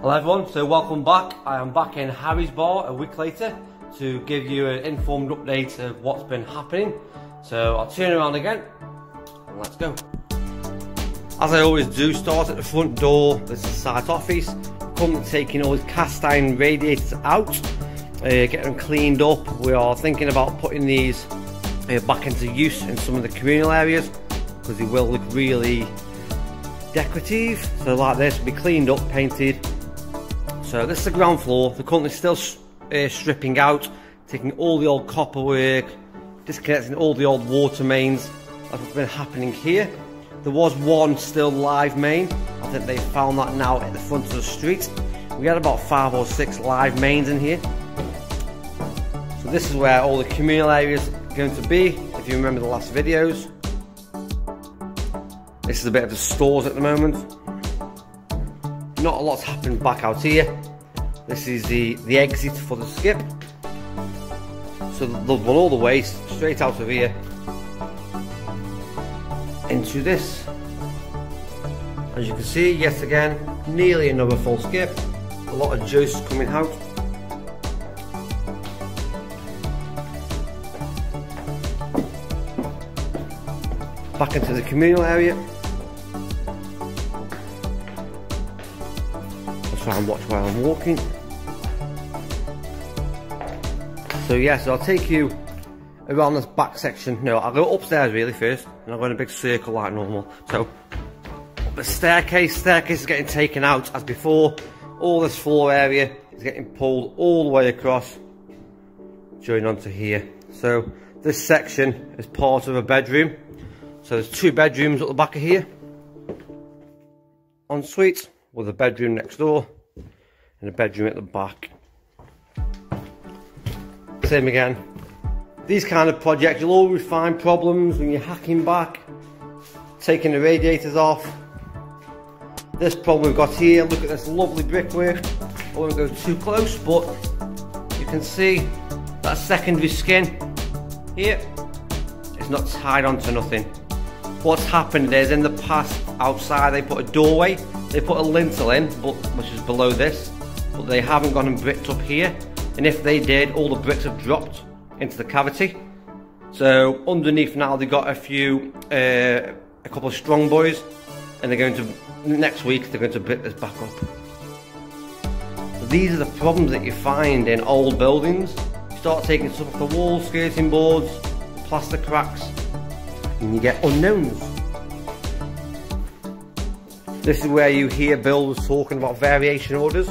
Hello everyone, so welcome back. I am back in Harry's bar a week later to give you an informed update of what's been happening. So I'll turn around again and let's go. As I always do, start at the front door. This is the site office. Currently taking all these cast iron radiators out, getting them cleaned up. We are thinking about putting these back into use in some of the communal areas because they will look really decorative. So like this will be cleaned up, painted. So this is the ground floor. They're currently still stripping out, taking all the old copper work, disconnecting all the old water mains. That's what's been happening here. There was one still live main. I think they found that now at the front of the street. We had about 5 or 6 live mains in here. So this is where all the communal areas are going to be, if you remember the last videos. This is a bit of the stores at the moment. Not a lot's happened back out here. This is the exit for the skip. So they'll run all the way straight out of here into this. As you can see, yet again, nearly another full skip. A lot of joists coming out. Back into the communal area. Try and watch while I'm walking. So yes, I'll take you around this back section. No, I'll go upstairs really first, and I'll go in a big circle like normal. So up the staircase is getting taken out as before. All this floor area is getting pulled all the way across, joining onto here. So this section is part of a bedroom. So there's 2 bedrooms at the back of here. Ensuite with a bedroom next door and a bedroom at the back. Same again. These kind of projects, you'll always find problems when you're hacking back, taking the radiators off. This problem we've got here, look at this lovely brickwork. I won't go too close, but you can see that secondary skin here. It's not tied onto nothing. What's happened is in the past outside they put a doorway, they put a lintel in, which is below this, but they haven't gone and bricked up here. And if they did, all the bricks have dropped into the cavity. So underneath now they've got a couple of strong boys, and they're going to, next week they're going to brick this back up. So these are the problems that you find in old buildings. You start taking stuff off the walls, skirting boards, plaster cracks, and you get unknowns. This is where you hear builders talking about variation orders.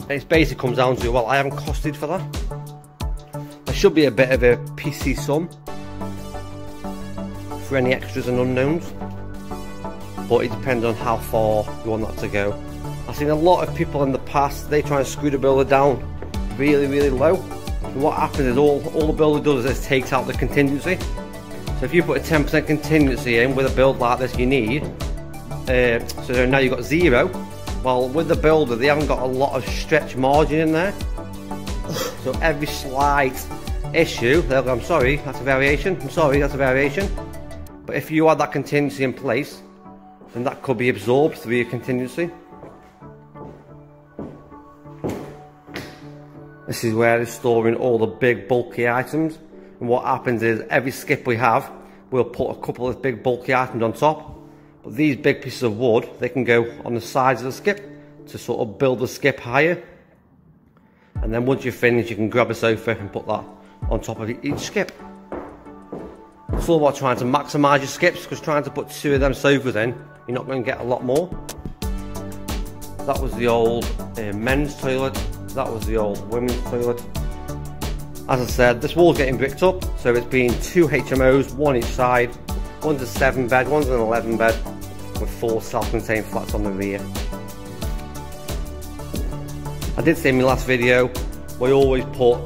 It basically comes down to, well, I haven't costed for that. There should be a bit of a PC sum for any extras and unknowns, but it depends on how far you want that to go. I've seen a lot of people in the past, they try and screw the builder down really low, and what happens is all the builder does is takes out the contingency. So if you put a 10% contingency in with a build like this you need, so now you've got 0. Well, with the builder they haven't got a lot of stretch margin in there. So every slight issue, they'll go, I'm sorry, that's a variation, I'm sorry, that's a variation. But if you had that contingency in place, then that could be absorbed through your contingency. This is where they're storing all the big bulky items. And what happens is every skip we have, we'll put a couple of big bulky items on top. But these big pieces of wood, they can go on the sides of the skip to sort of build the skip higher. And then once you're finished, you can grab a sofa and put that on top of each skip. It's all about trying to maximise your skips, because trying to put 2 of them sofas in, you're not going to get a lot more. That was the old men's toilet. That was the old women's toilet. As I said, this wall's getting bricked up, so it's been 2 HMOs, 1 each side. One's a 7 bed, one's an 11 bed, with 4 self-contained flats on the rear. I did say in my last video, we always put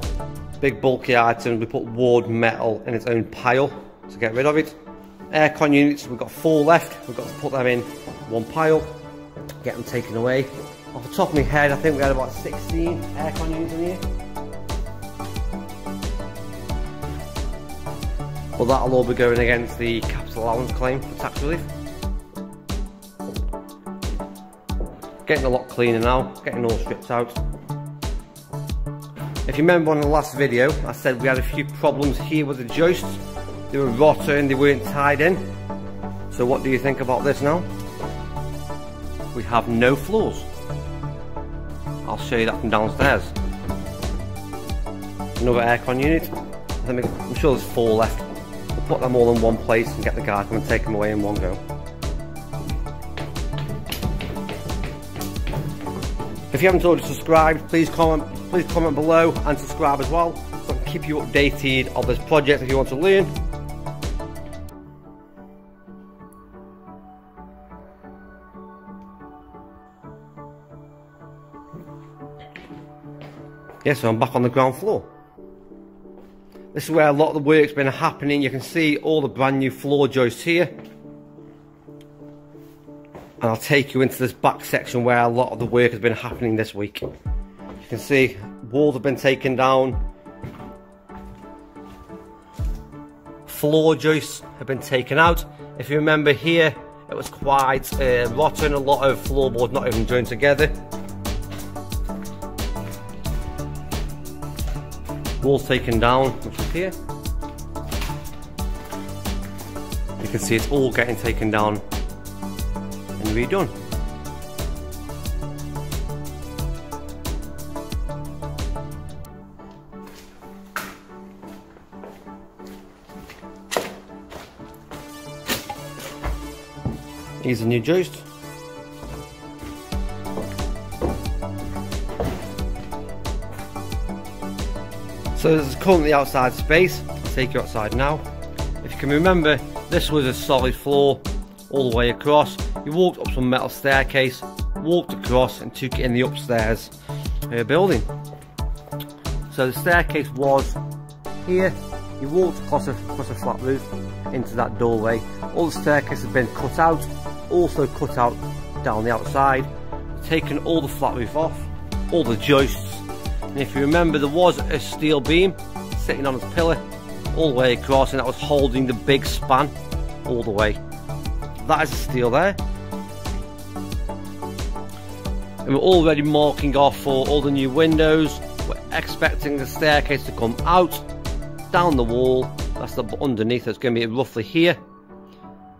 big bulky items, we put wood, metal in its own pile to get rid of it. Aircon units, we've got 4 left, we've got to put them in one pile, get them taken away. Off the top of my head, I think we had about 16 aircon units in here. But that'll all be going against the capital allowance claim for tax relief. getting a lot cleaner now, getting all stripped out. If you remember on the last video, I said we had a few problems here with the joists. They were rotten, they weren't tied in. So what do you think about this now? We have no floors. I'll show you that from downstairs. Another aircon unit. I'm sure there's 4 left. We'll put them all in one place and get the guy to come and take them away in one go. If you haven't already subscribed, please comment below and subscribe as well, so I can keep you updated of this project if you want to learn. Yeah, so I'm back on the ground floor. This is where a lot of the work's been happening. You can see all the brand new floor joists here. And I'll take you into this back section where a lot of the work has been happening this week. You can see walls have been taken down. Floor joists have been taken out. If you remember here, it was quite rotten. A lot of floorboards not even joined together. Walls taken down, which is here. You can see it's all getting taken down and redone. Here's a new joist. So this is currently outside space. I'll take you outside now. If you can remember, this was a solid floor all the way across. You walked up some metal staircase, walked across and took it in the upstairs building. So the staircase was here. You walked across a flat roof into that doorway. All the staircase has been cut out, also cut out down the outside. Taken all the flat roof off, all the joists. And if you remember, there was a steel beam sitting on its pillar all the way across, and that was holding the big span all the way. That is the steel there. And we're already marking off for all the new windows. We're expecting the staircase to come out, down the wall. That's the underneath, it's going to be roughly here.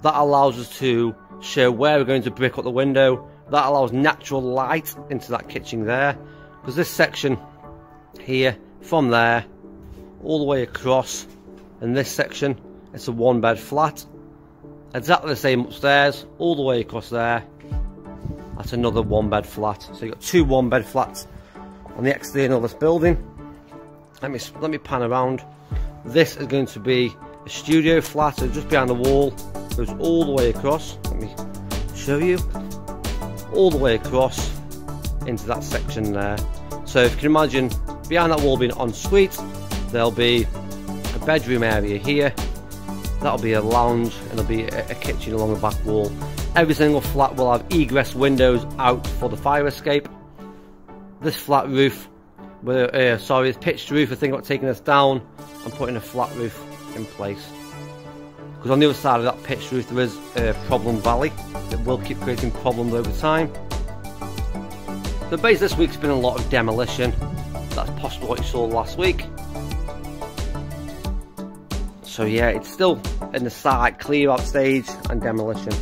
That allows us to show where we're going to brick up the window. That allows natural light into that kitchen there. Because this section here, from there, all the way across, in this section, it's a 1-bed flat. Exactly the same upstairs, all the way across there. That's another 1-bed flat. So you've got 2 1-bed flats on the external of this building. Let me pan around. This is going to be a studio flat, so just behind the wall, goes all the way across. Let me show you. All the way across into that section there. So if you can imagine, behind that wall being ensuite, there'll be a bedroom area here. That'll be a lounge, and there'll be a kitchen along the back wall. Every single flat will have egress windows out for the fire escape. This flat roof, this pitched roof, we're thinking about taking this down and putting a flat roof in place. Because on the other side of that pitched roof there is a problem valley that will keep creating problems over time. The base this week's been a lot of demolition. That's possibly what you saw last week. So yeah, it's still in the site clear out stage and demolition.